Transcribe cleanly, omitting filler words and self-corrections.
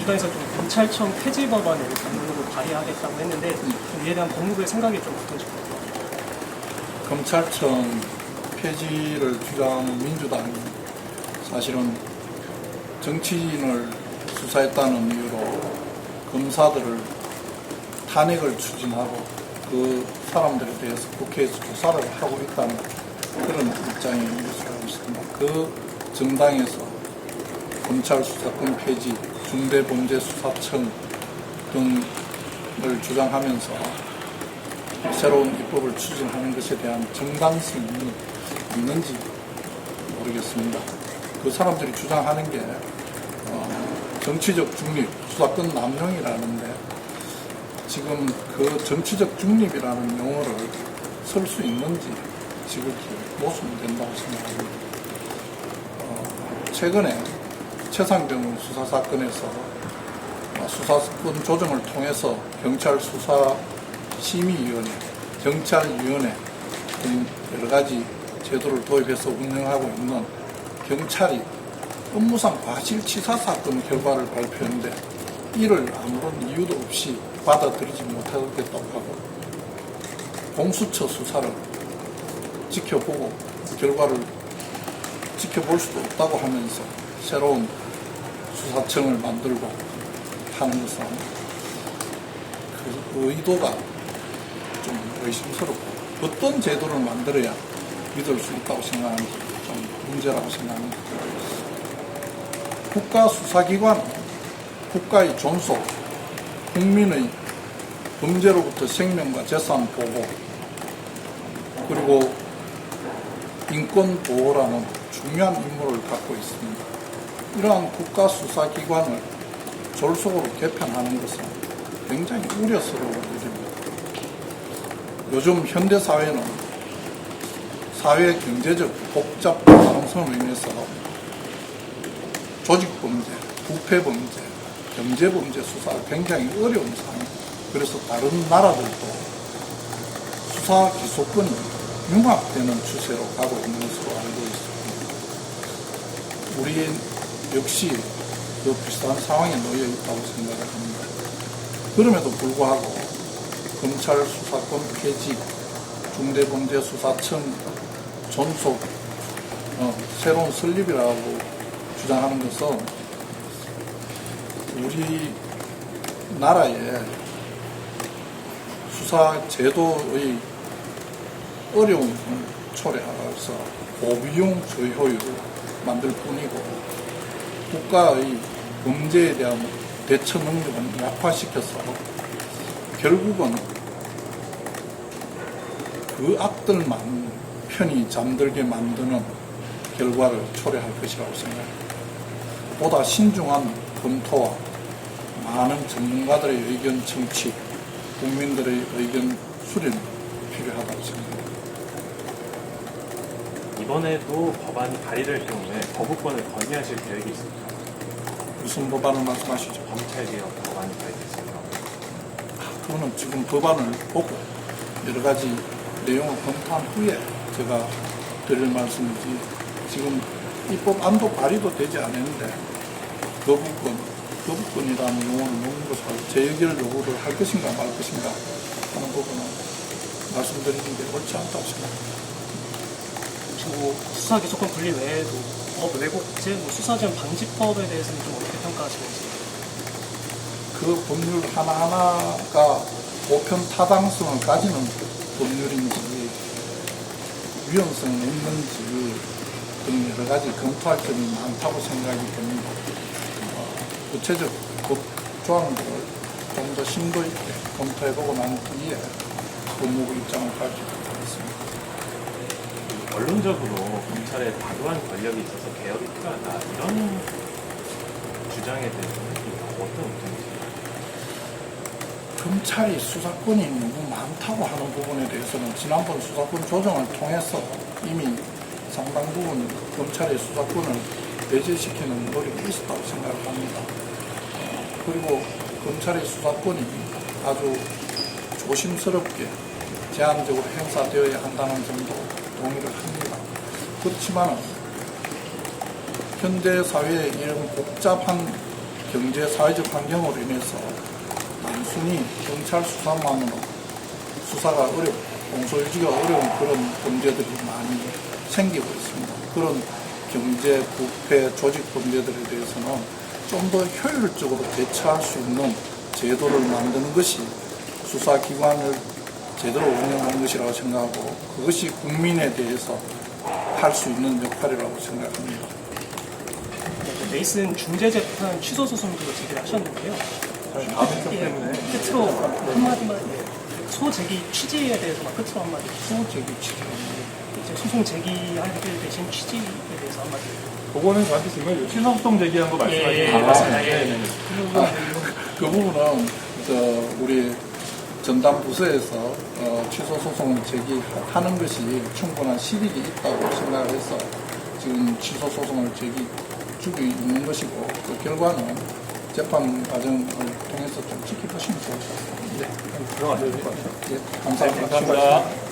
민주당에서 좀 검찰청 폐지 법안을 당론으로 발의하겠다고 했는데 이에 대한 법무부의 생각이 좀 어떤지 궁금합니다. 검찰청 폐지를 주장하는 민주당이 사실은 정치인을 수사했다는 이유로 검사들을 탄핵을 추진하고 그 사람들에 대해서 국회에서 조사를 하고 있다는 그런 입장의 뉴스를 하고 있습니다. 그 정당에서 검찰 수사권 폐지, 중대범죄수사청 등을 주장하면서 새로운 입법을 추진하는 것에 대한 정당성이 있는지 모르겠습니다. 그 사람들이 주장하는 게 정치적 중립, 수사권 남용이라는데 지금 그 정치적 중립이라는 용어를 쓸 수 있는지 지극히 모순된다고 생각합니다. 최근에 최상병 수사 사건에서 수사권 조정을 통해서 경찰 수사심의위원회, 경찰위원회 등 여러 가지 제도를 도입해서 운영하고 있는 경찰이 업무상 과실치사 사건 결과를 발표했는데 이를 아무런 이유도 없이 받아들이지 못하겠다고 하고 공수처 수사를 지켜보고 결과를 지켜볼 수도 없다고 하면서 새로운 수사청을 만들고 하는 것은 그 의도가 좀 의심스럽고 어떤 제도를 만들어야 믿을 수 있다고 생각하는지 좀 문제라고 생각합니다. 국가수사기관은 국가의 존속, 국민의 범죄로부터 생명과 재산 보호, 그리고 인권 보호라는 중요한 임무를 갖고 있습니다. 이러한 국가수사기관을 졸속으로 개편하는 것은 굉장히 우려스러운 일입니다. 요즘 현대사회는 사회 경제적 복잡 가능성으로 인해서 조직범죄, 부패범죄, 경제범죄 수사가 굉장히 어려운 상황입니다. 그래서 다른 나라들도 수사 기소권이 융합되는 추세로 가고 있는 것으로 알고 있습니다. 우리 역시 그 비슷한 상황에 놓여 있다고 생각을 합니다. 그럼에도 불구하고 검찰 수사권 폐지, 중대범죄수사청 존속, 새로운 설립이라고 주장하는 것은 우리 나라의 수사 제도의 어려움을 초래하여서 고비용 저효율을 만들 뿐이고 국가의 범죄에 대한 대처 능력은 약화시켜서 결국은 그 악들만 편히 잠들게 만드는 결과를 초래할 것이라고 생각합니다. 보다 신중한 검토와 많은 전문가들의 의견 청취, 국민들의 의견 수렴이 필요하다고 생각합니다. 이번에도 법안이 발의될 경우에 거부권을 건의하실 계획이 있습니까? 무슨 법안을 말씀하시죠? 검찰개혁 법안이 발의됐습니다. 그거는 지금 법안을 보고 여러 가지 내용을 검토한 후에 제가 드릴 말씀이지 지금 입법안도 발의도 되지 않았는데 거부권이라는 용어를 넣는 것을 제 의견을 요구를 할 것인가 말 것인가 하는 부분은 말씀드리는 게 옳지 않다고 생각합니다. 수사기소권 분리 외에도 법 왜곡죄, 수사지원 방지법에 대해서는 좀 어떻게 평가하시는지? 그 법률 하나하나가 보편 타당성을 가지는 법률인지 위헌성이 있는지 등 여러 가지 검토할 점이 많다고 생각이 됩니다. 구체적 법 조항들을 좀 더 심도 있게 검토해보고 난 뒤에 법무부 입장을 밝히도록 하겠습니다. 언론적으로 검찰에 과도한 권력이 있어서 개혁이 필요하다 이런 주장에 대해서는 어떤 의견이세요? 검찰이 수사권이 너무 많다고 하는 부분에 대해서는 지난번 수사권 조정을 통해서 이미 상당 부분 검찰의 수사권을 배제시키는 노력이 있었다고 생각을 합니다. 그리고 검찰의 수사권이 아주 조심스럽게 제한적으로 행사되어야 한다는 점도 동의를 합니다. 그렇지만 현대사회의 이런 복잡한 경제 사회적 환경으로 인해서 단순히 경찰 수사만으로 수사가 공소유지가 어려운 그런 범죄들이 많이 생기고 있습니다. 그런 경제, 부패, 조직 범죄들에 대해서는 좀 더 효율적으로 대처할 수 있는 제도를 만드는 것이 수사기관을 제대로 운영하는 것이라고 생각하고 그것이 국민에 대해서 할 수 있는 역할이라고 생각합니다. 레이슨 중재재판 취소 소송도 제기를 하셨는데요. 다음 점 때문에 끝으로 한마디만 소제기 취지에 대해서만 끝으로 한마디. 소제기 취재. 이제 소송 제기하게 되신 취지에 대해서 한마디. 그거는 저한테 지금 취소소송 제기한 거 말씀하시는 예, 거예요? 맞습니다. 예. 네. 그 부분은 우리 전담 부서에서 취소 소송을 제기하는 것이 충분한 실익이 있다고 생각해서 지금 취소 소송을 제기 주고 있는 것이고 그 결과는 재판 과정을 통해서 좀 지켜보시면 좋을 것 같습니다. 들어가셔야 될 것 같아요. 예, 감사합니다. 감사합니다.